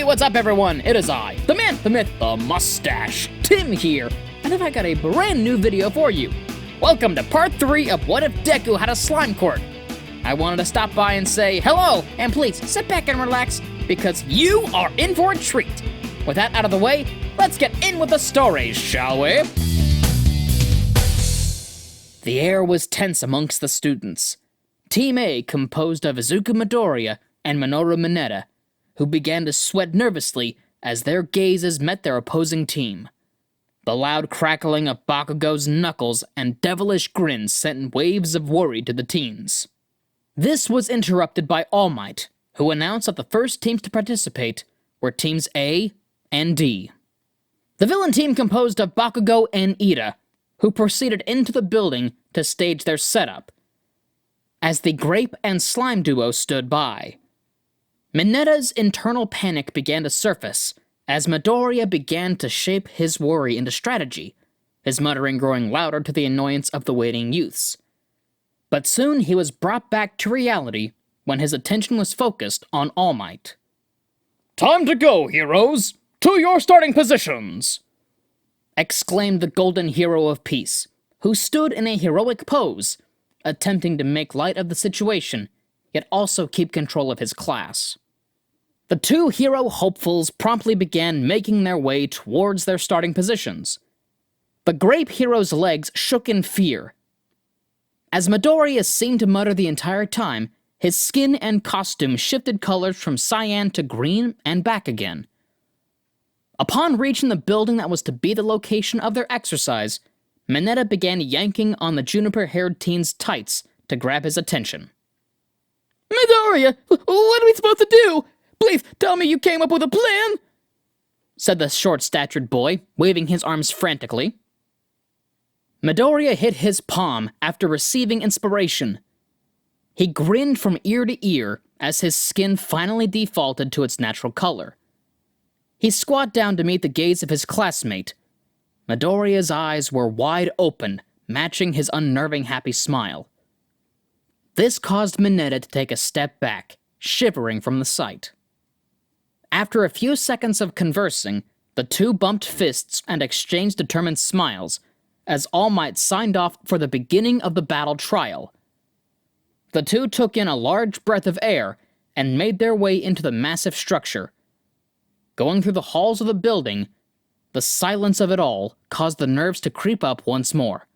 Hey, what's up everyone? It is I, the man, the myth, the mustache, Tim here, and I got a brand new video for you. Welcome to part 3 of What If Deku Had a Slime Quirk. I wanted to stop by and say hello, and please sit back and relax, because you are in for a treat. With that out of the way, let's get in with the stories, shall we? The air was tense amongst the students. Team A, composed of Izuku Midoriya and Minoru Mineta, who began to sweat nervously as their gazes met their opposing team. The loud crackling of Bakugo's knuckles and devilish grins sent waves of worry to the teens. This was interrupted by All Might, who announced that the first teams to participate were teams A and D. The villain team composed of Bakugo and Ida, who proceeded into the building to stage their setup, as the Grape and Slime duo stood by. Mineta's internal panic began to surface as Midoriya began to shape his worry into strategy, his muttering growing louder to the annoyance of the waiting youths. But soon he was brought back to reality when his attention was focused on All Might. "Time to go, heroes! To your starting positions!" exclaimed the Golden Hero of Peace, who stood in a heroic pose, attempting to make light of the situation, yet also keep control of his class. The two hero hopefuls promptly began making their way towards their starting positions. The Grape Hero's legs shook in fear. As Midoriya seemed to mutter the entire time, his skin and costume shifted colors from cyan to green and back again. Upon reaching the building that was to be the location of their exercise, Mineta began yanking on the juniper-haired teen's tights to grab his attention. "Midoriya, what are we supposed to do? Please tell me you came up with a plan," said the short-statured boy, waving his arms frantically. Midoriya hit his palm after receiving inspiration. He grinned from ear to ear as his skin finally defaulted to its natural color. He squat down to meet the gaze of his classmate. Midoriya's eyes were wide open, matching his unnerving happy smile. This caused Mineta to take a step back, shivering from the sight. After a few seconds of conversing, the two bumped fists and exchanged determined smiles, as All Might signed off for the beginning of the battle trial. The two took in a large breath of air and made their way into the massive structure. Going through the halls of the building, the silence of it all caused the nerves to creep up once more.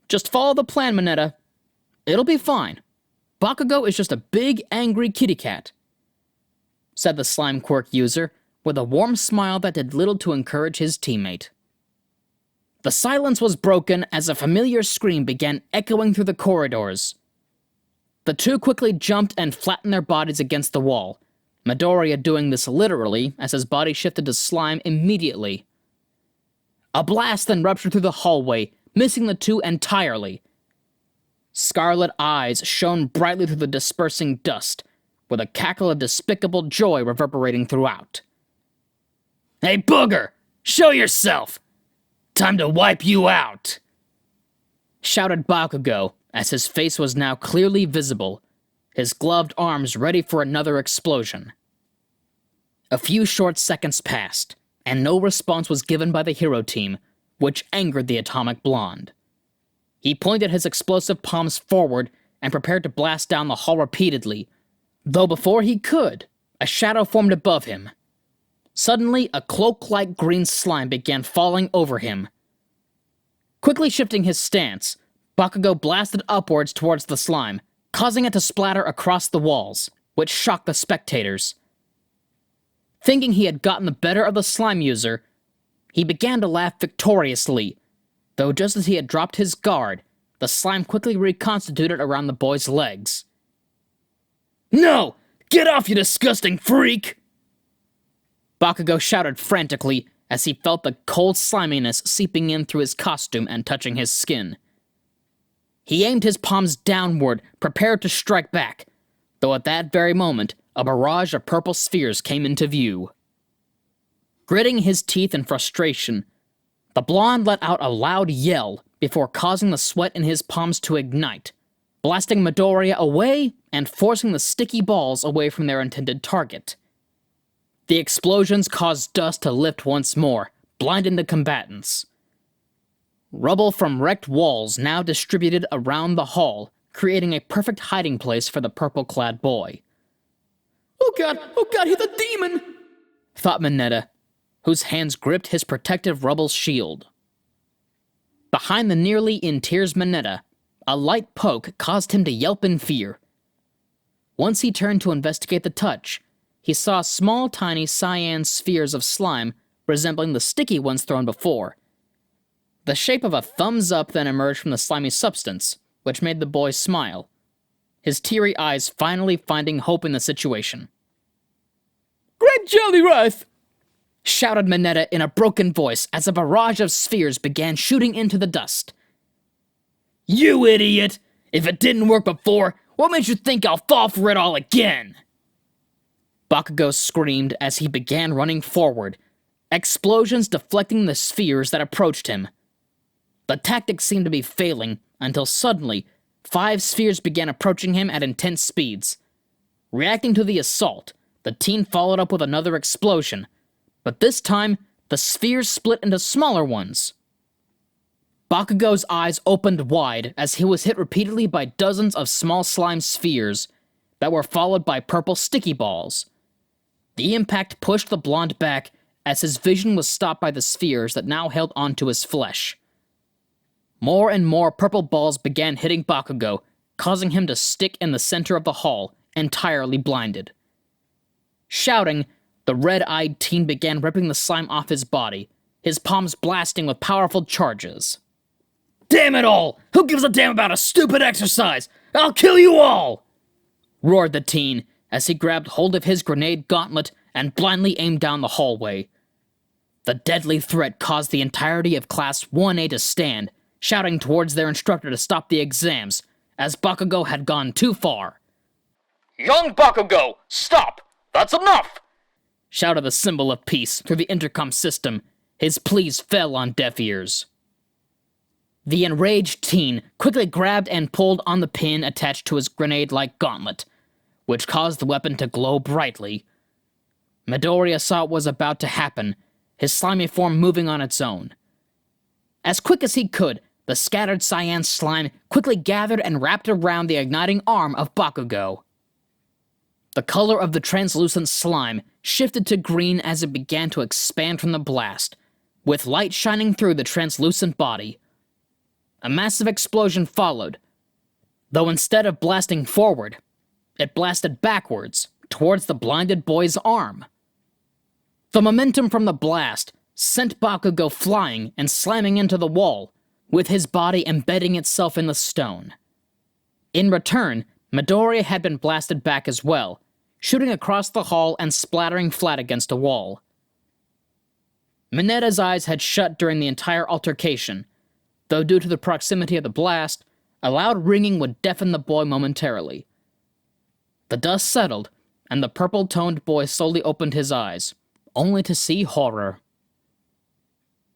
"Just follow the plan, Mineta. It'll be fine. Bakugo is just a big, angry kitty cat," said the slime quirk user, with a warm smile that did little to encourage his teammate. The silence was broken as a familiar scream began echoing through the corridors. The two quickly jumped and flattened their bodies against the wall, Midoriya doing this literally as his body shifted to slime immediately. A blast then ruptured through the hallway, missing the two entirely. Scarlet eyes shone brightly through the dispersing dust, with a cackle of despicable joy reverberating throughout. "Hey, Booger! Show yourself! Time to wipe you out!" shouted Bakugo, as his face was now clearly visible, his gloved arms ready for another explosion. A few short seconds passed, and no response was given by the hero team, which angered the Atomic Blonde. He pointed his explosive palms forward and prepared to blast down the hall repeatedly, though before he could, a shadow formed above him. Suddenly, a cloak-like green slime began falling over him. Quickly shifting his stance, Bakugo blasted upwards towards the slime, causing it to splatter across the walls, which shocked the spectators. Thinking he had gotten the better of the slime user, he began to laugh victoriously, though just as he had dropped his guard, the slime quickly reconstituted around the boy's legs. "No! Get off, you disgusting freak!" Bakugo shouted frantically as he felt the cold sliminess seeping in through his costume and touching his skin. He aimed his palms downward, prepared to strike back, though at that very moment, a barrage of purple spheres came into view. Gritting his teeth in frustration, the blonde let out a loud yell before causing the sweat in his palms to ignite, blasting Midoriya away and forcing the sticky balls away from their intended target. The explosions caused dust to lift once more, blinding the combatants. Rubble from wrecked walls now distributed around the hall, creating a perfect hiding place for the purple-clad boy. Oh god, he's a demon! Thought Mineta, whose hands gripped his protective rubble shield. Behind the nearly in tears Mineta, a light poke caused him to yelp in fear. Once he turned to investigate the touch, he saw small, tiny cyan spheres of slime resembling the sticky ones thrown before. The shape of a thumbs up then emerged from the slimy substance, which made the boy smile, his teary eyes finally finding hope in the situation. "Great Jolly Wrath!" shouted Mineta in a broken voice as a barrage of spheres began shooting into the dust. "You idiot! If it didn't work before, what made you think I'll fall for it all again?" Bakugo screamed as he began running forward, explosions deflecting the spheres that approached him. The tactic seemed to be failing until suddenly, 5 spheres began approaching him at intense speeds. Reacting to the assault, the teen followed up with another explosion, but this time, the spheres split into smaller ones. Bakugo's eyes opened wide as he was hit repeatedly by dozens of small slime spheres that were followed by purple sticky balls. The impact pushed the blonde back as his vision was stopped by the spheres that now held onto his flesh. More and more purple balls began hitting Bakugo, causing him to stick in the center of the hall, entirely blinded. Shouting, the red-eyed teen began ripping the slime off his body, his palms blasting with powerful charges. "Damn it all! Who gives a damn about a stupid exercise? I'll kill you all!" roared the teen as he grabbed hold of his grenade gauntlet and blindly aimed down the hallway. The deadly threat caused the entirety of Class 1A to stand, shouting towards their instructor to stop the exams, as Bakugo had gone too far. "Young Bakugo, stop! That's enough!" shouted the symbol of peace through the intercom system. His pleas fell on deaf ears. The enraged teen quickly grabbed and pulled on the pin attached to his grenade-like gauntlet, which caused the weapon to glow brightly. Midoriya saw what was about to happen, his slimy form moving on its own. As quick as he could, the scattered cyan slime quickly gathered and wrapped around the igniting arm of Bakugo. The color of the translucent slime shifted to green as it began to expand from the blast, with light shining through the translucent body. A massive explosion followed, though instead of blasting forward, it blasted backwards, towards the blinded boy's arm. The momentum from the blast sent Bakugo flying and slamming into the wall, with his body embedding itself in the stone. In return, Midoriya had been blasted back as well, shooting across the hall and splattering flat against a wall. Mineta's eyes had shut during the entire altercation, though due to the proximity of the blast, a loud ringing would deafen the boy momentarily. The dust settled, and the purple-toned boy slowly opened his eyes, only to see horror.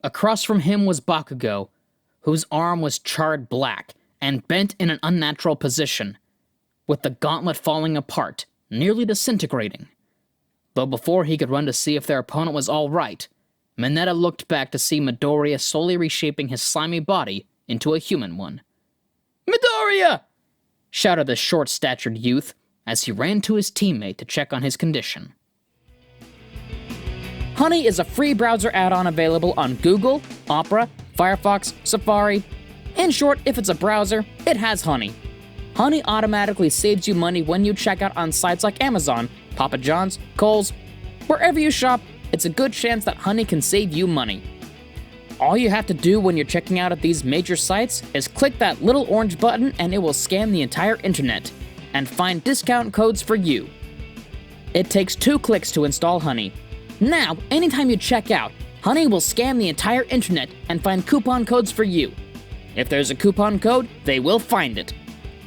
Across from him was Bakugo, whose arm was charred black and bent in an unnatural position, with the gauntlet falling apart, nearly disintegrating. Though before he could run to see if their opponent was all right, Mineta looked back to see Midoriya slowly reshaping his slimy body into a human one. "Midoriya!" shouted the short-statured youth as he ran to his teammate to check on his condition. Honey is a free browser add-on available on Google, Opera, Firefox, Safari. In short, if it's a browser, it has Honey. Honey automatically saves you money when you check out on sites like Amazon, Papa John's, Kohl's. Wherever you shop, it's a good chance that Honey can save you money. All you have to do when you're checking out at these major sites is click that little orange button and it will scan the entire internet and find discount codes for you. It takes 2 clicks to install Honey. Now, anytime you check out, Honey will scan the entire internet and find coupon codes for you. If there's a coupon code, they will find it.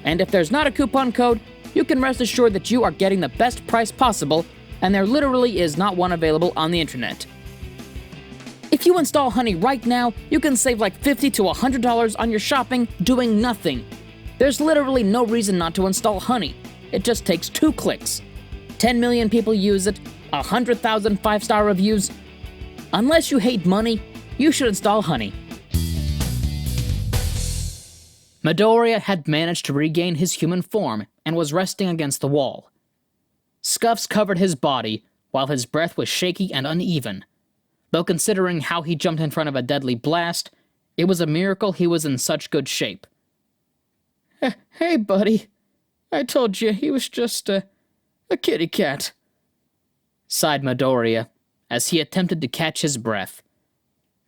And if there's not a coupon code, you can rest assured that you are getting the best price possible, and there literally is not one available on the internet. If you install Honey right now, you can save like $50 to $100 on your shopping doing nothing. There's literally no reason not to install Honey. It just takes 2 clicks. 10 million people use it, 100,000 5-star reviews? Unless you hate money, you should install Honey. Midoriya had managed to regain his human form and was resting against the wall. Scuffs covered his body, while his breath was shaky and uneven. Though considering how he jumped in front of a deadly blast, it was a miracle he was in such good shape. Hey, buddy. I told you he was just a kitty cat, sighed Midoriya as he attempted to catch his breath,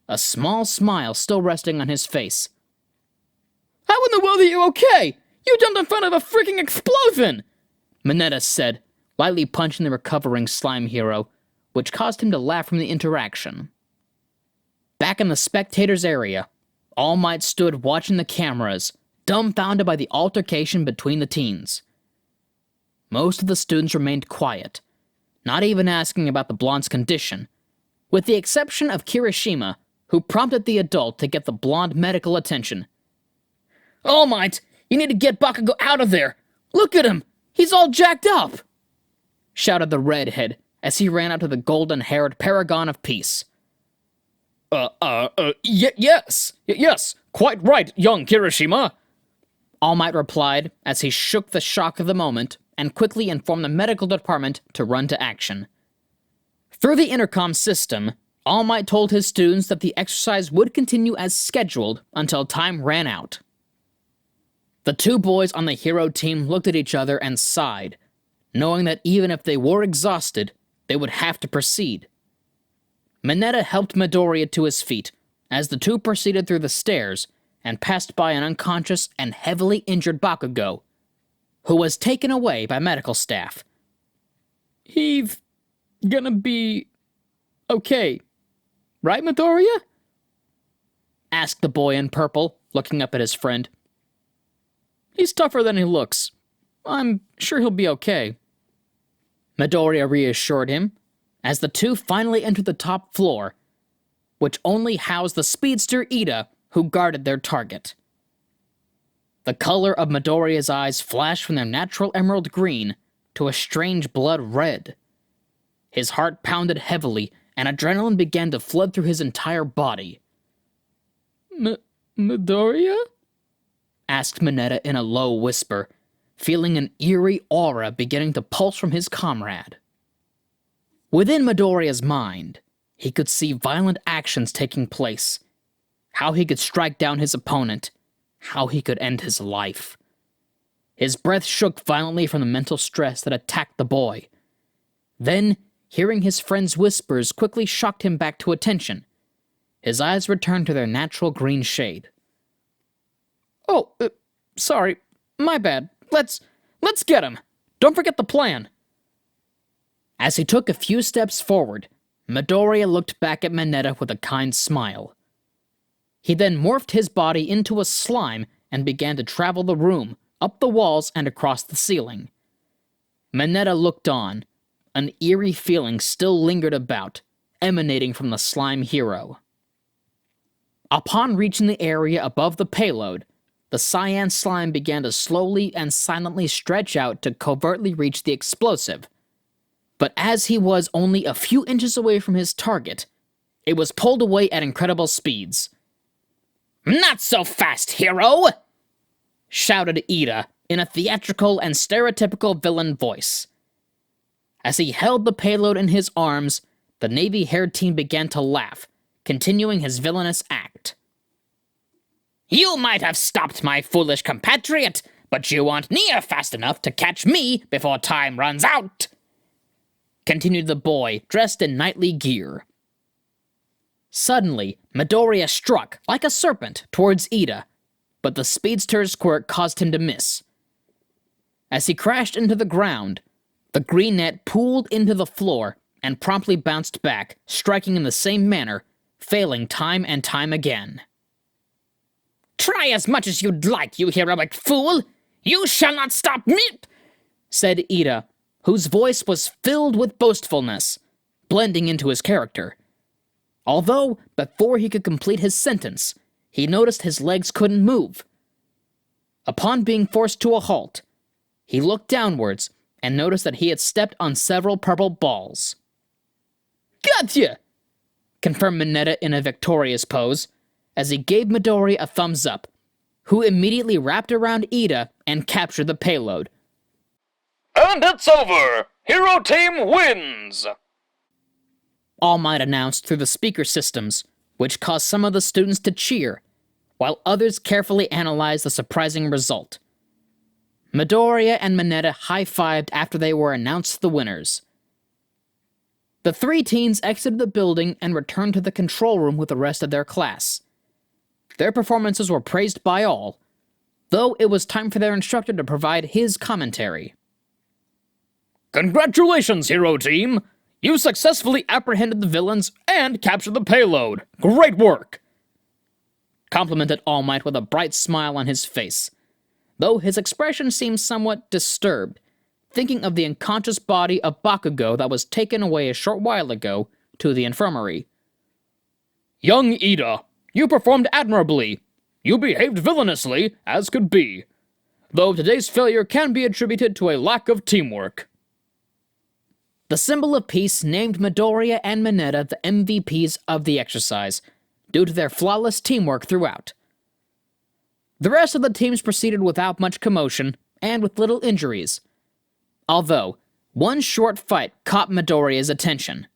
a small smile still resting on his face. How in the world are you okay? You jumped in front of a freaking explosion! Mineta said, lightly punching the recovering slime hero, which caused him to laugh from the interaction. Back in the spectators' area, All Might stood watching the cameras, dumbfounded by the altercation between the teens. Most of the students remained quiet, not even asking about the blonde's condition, with the exception of Kirishima, who prompted the adult to get the blonde medical attention. All Might, you need to get Bakugo out of there! Look at him! He's all jacked up! Shouted the redhead as he ran out to the golden-haired paragon of peace. Yes, quite right, young Kirishima! All Might replied as he shook the shock of the moment and quickly informed the medical department to run to action. Through the intercom system, All Might told his students that the exercise would continue as scheduled until time ran out. The two boys on the hero team looked at each other and sighed, knowing that even if they were exhausted, they would have to proceed. Mineta helped Midoriya to his feet as the two proceeded through the stairs and passed by an unconscious and heavily injured Bakugo, who was taken away by medical staff. He's gonna be okay, right, Midoriya? Asked the boy in purple, looking up at his friend. He's tougher than he looks. I'm sure he'll be okay. Midoriya reassured him, as the two finally entered the top floor, which only housed the speedster Ida, who guarded their target. The color of Midoriya's eyes flashed from their natural emerald green to a strange blood red. His heart pounded heavily, and adrenaline began to flood through his entire body. Midoriya? Asked Mineta in a low whisper, feeling an eerie aura beginning to pulse from his comrade. Within Midoriya's mind, he could see violent actions taking place, how he could strike down his opponent, how he could end his life. His breath shook violently from the mental stress that attacked the boy. Then, hearing his friend's whispers quickly shocked him back to attention. His eyes returned to their natural green shade. Oh, sorry, my bad. Let's get him. Don't forget the plan. As he took a few steps forward, Midoriya looked back at Mineta with a kind smile. He then morphed his body into a slime and began to travel the room, up the walls and across the ceiling. Mineta looked on. An eerie feeling still lingered about, emanating from the slime hero. Upon reaching the area above the payload, the cyan slime began to slowly and silently stretch out to covertly reach the explosive. But as he was only a few inches away from his target, it was pulled away at incredible speeds. Not so fast, hero! Shouted Ida in a theatrical and stereotypical villain voice. As he held the payload in his arms, the navy-haired teen began to laugh, continuing his villainous act. You might have stopped my foolish compatriot, but you aren't near fast enough to catch me before time runs out! Continued the boy, dressed in knightly gear. Suddenly, Midoriya struck, like a serpent, towards Ida, but the speedster's quirk caused him to miss. As he crashed into the ground, the green net pooled into the floor and promptly bounced back, striking in the same manner, failing time and time again. Try as much as you'd like, you heroic fool! You shall not stop me! Said Ida, whose voice was filled with boastfulness, blending into his character. Although, before he could complete his sentence, he noticed his legs couldn't move. Upon being forced to a halt, he looked downwards and noticed that he had stepped on several purple balls. Gotcha! Confirmed Mineta in a victorious pose, as he gave Midoriya a thumbs up, who immediately wrapped around Ida and captured the payload. And it's over! Hero Team wins! All Might announced through the speaker systems, which caused some of the students to cheer, while others carefully analyzed the surprising result. Midoriya and Mineta high-fived after they were announced the winners. The three teens exited the building and returned to the control room with the rest of their class. Their performances were praised by all, though it was time for their instructor to provide his commentary. Congratulations, Hero Team! You successfully apprehended the villains and captured the payload. Great work! Complimented All Might with a bright smile on his face, though his expression seemed somewhat disturbed, thinking of the unconscious body of Bakugo that was taken away a short while ago to the infirmary. Young Ida, you performed admirably. You behaved villainously, as could be, though today's failure can be attributed to a lack of teamwork. The symbol of peace named Midoriya and Mineta the MVPs of the exercise, due to their flawless teamwork throughout. The rest of the teams proceeded without much commotion, and with little injuries. Although, one short fight caught Midoriya's attention.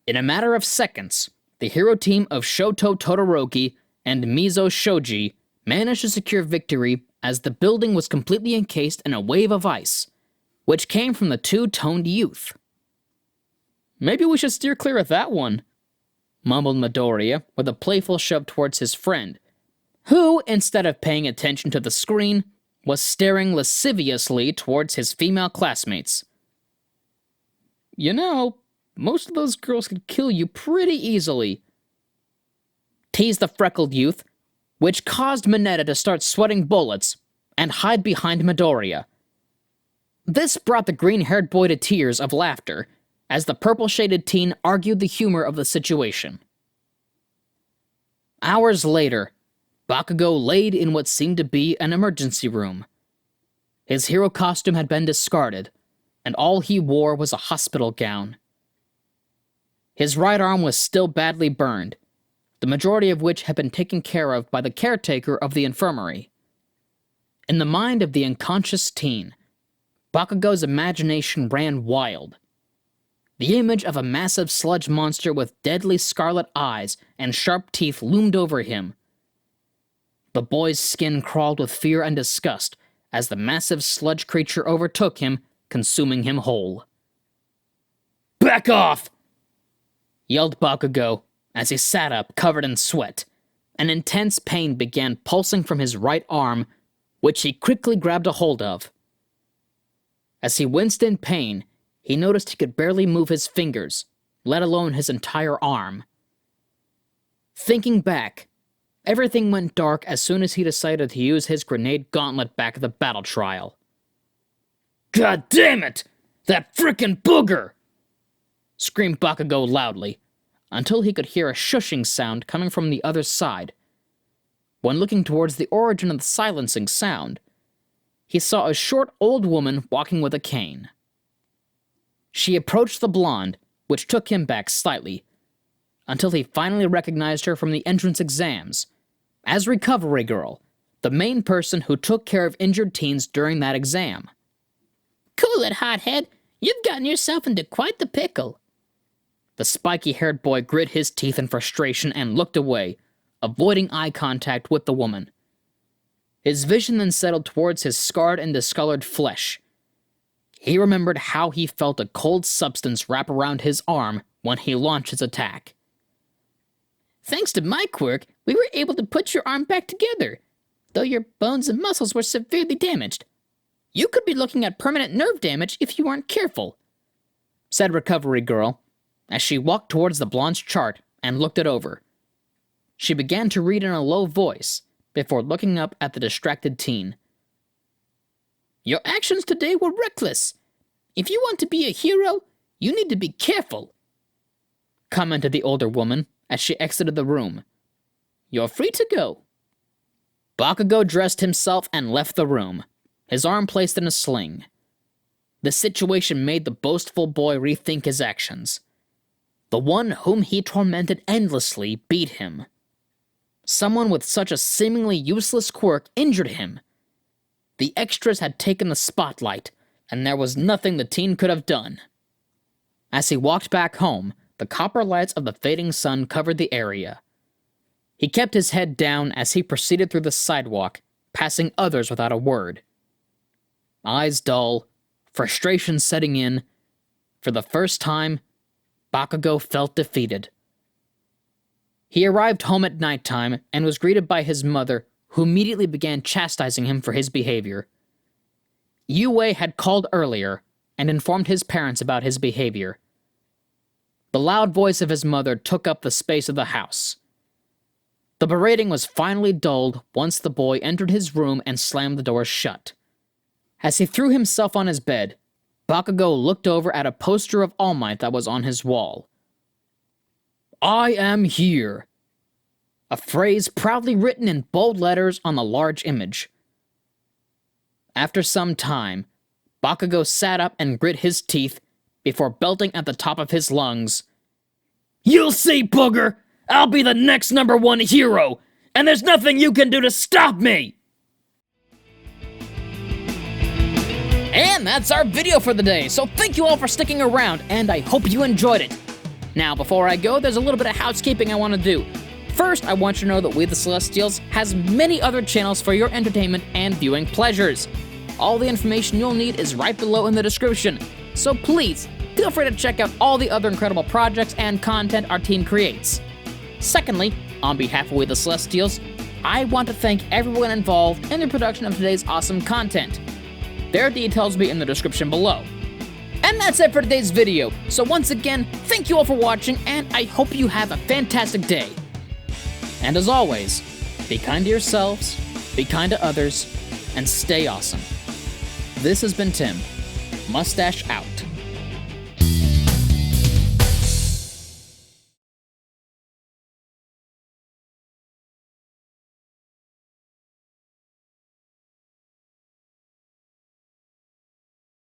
In a matter of seconds, the hero team of Shoto Todoroki and Mizo Shoji managed to secure victory as the building was completely encased in a wave of ice, which came from the two-toned youth. Maybe we should steer clear of that one, mumbled Midoriya with a playful shove towards his friend, who, instead of paying attention to the screen, was staring lasciviously towards his female classmates. You know, most of those girls could kill you pretty easily, teased the freckled youth, which caused Mineta to start sweating bullets and hide behind Midoriya. This brought the green-haired boy to tears of laughter, as the purple-shaded teen argued the humor of the situation. Hours later, Bakugo laid in what seemed to be an emergency room. His hero costume had been discarded, and all he wore was a hospital gown. His right arm was still badly burned, the majority of which had been taken care of by the caretaker of the infirmary. In the mind of the unconscious teen, Bakugo's imagination ran wild. The image of a massive sludge monster with deadly scarlet eyes and sharp teeth loomed over him. The boy's skin crawled with fear and disgust as the massive sludge creature overtook him, consuming him whole. "Back off!" yelled Bakugo as he sat up, covered in sweat. An intense pain began pulsing from his right arm, which he quickly grabbed a hold of. As he winced in pain, he noticed he could barely move his fingers, let alone his entire arm. Thinking back, everything went dark as soon as he decided to use his grenade gauntlet back at the battle trial. "God damn it! That frickin' booger!" screamed Bakugo loudly, until he could hear a shushing sound coming from the other side. When looking towards the origin of the silencing sound, he saw a short old woman walking with a cane. She approached the blonde, which took him back slightly, until he finally recognized her from the entrance exams, as Recovery Girl, the main person who took care of injured teens during that exam. "Cool it, hothead. You've gotten yourself into quite the pickle." The spiky-haired boy grit his teeth in frustration and looked away, avoiding eye contact with the woman. His vision then settled towards his scarred and discolored flesh. He remembered how he felt a cold substance wrap around his arm when he launched his attack. "Thanks to my quirk, we were able to put your arm back together, though your bones and muscles were severely damaged. You could be looking at permanent nerve damage if you weren't careful," said Recovery Girl, as she walked towards the blonde's chart and looked it over. She began to read in a low voice, before looking up at the distracted teen. "Your actions today were reckless. If you want to be a hero, you need to be careful," commented the older woman as she exited the room. "You're free to go." Bakugo dressed himself and left the room, his arm placed in a sling. The situation made the boastful boy rethink his actions. The one whom he tormented endlessly beat him. Someone with such a seemingly useless quirk injured him. The extras had taken the spotlight, and there was nothing the teen could have done. As he walked back home, the copper lights of the fading sun covered the area. He kept his head down as he proceeded through the sidewalk, passing others without a word. Eyes dull, frustration setting in. For the first time, Bakugo felt defeated. He arrived home at nighttime and was greeted by his mother, who immediately began chastising him for his behavior. JaQue had called earlier and informed his parents about his behavior. The loud voice of his mother took up the space of the house. The berating was finally dulled once the boy entered his room and slammed the door shut. As he threw himself on his bed, Bakugo looked over at a poster of All Might that was on his wall. "I am here," a phrase proudly written in bold letters on the large image. After some time, Bakugo sat up and grit his teeth before belting at the top of his lungs. "You'll see, Booger! I'll be the next #1 hero, and there's nothing you can do to stop me!" And that's our video for the day, so thank you all for sticking around, and I hope you enjoyed it. Now, before I go, there's a little bit of housekeeping I want to do. First, I want you to know that We the Celestials has many other channels for your entertainment and viewing pleasures. All the information you'll need is right below in the description, so please, feel free to check out all the other incredible projects and content our team creates. Secondly, on behalf of We the Celestials, I want to thank everyone involved in the production of today's awesome content. Their details will be in the description below. And that's it for today's video, so once again, thank you all for watching, and I hope you have a fantastic day. And as always, be kind to yourselves, be kind to others, and stay awesome. This has been Tim. Mustache out.